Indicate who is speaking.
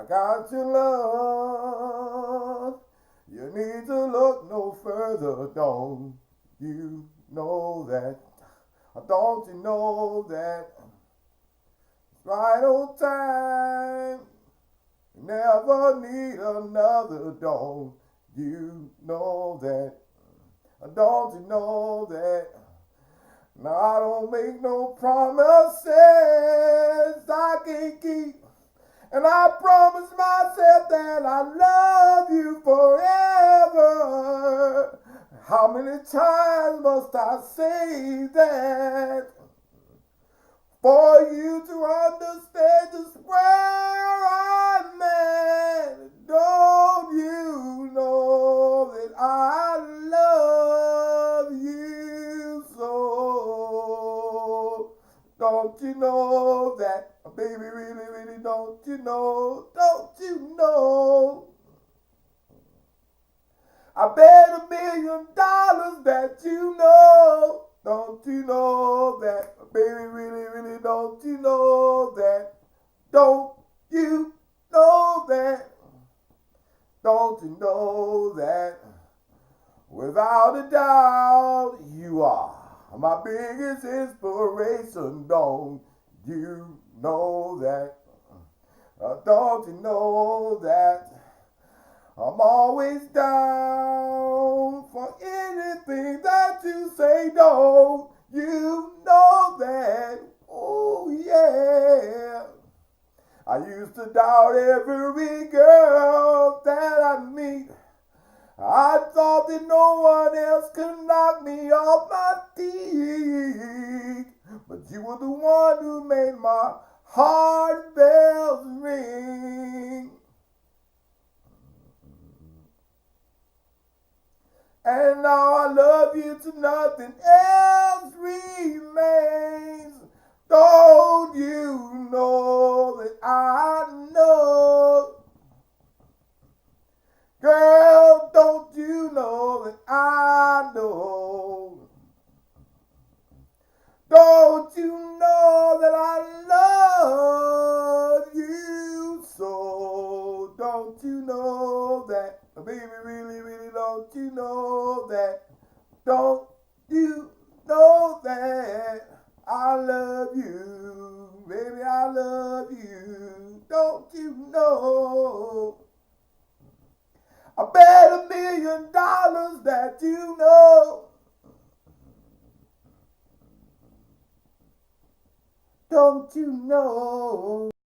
Speaker 1: I got your love. You need to look no further, don't you know that? Don't you know that? It's right on time. You never need another, don't you know that? Don't you know that? Now I don't make no promises I can't keep. And I promise myself that I love you forever. How many times must I say that for you to understand just where I'm at? Don't you know that I love you so? Don't you know that? Baby, really, really, don't you know? Don't you know? I bet $1 million that you know. Don't you know that? Baby, really, really, don't you know that? Don't you know that? Don't you know that? Without a doubt, you are my biggest inspiration. Don't you know that? Don't you know that? I'm always down for anything that you say. Don't you know that? Oh yeah. I used to doubt every girl that I meet. I thought that no one else could knock me off my feet. But you were the one who made my heart bells ring. And now I love you till nothing else remains. Don't you know that I know? Girl, don't you know that I know? Don't you know that I love you so? Don't you know that? Baby, really, really, don't you know that? Don't you know that I love you? Baby, I love you. Don't you know? I bet $1 million that you know. Don't you know?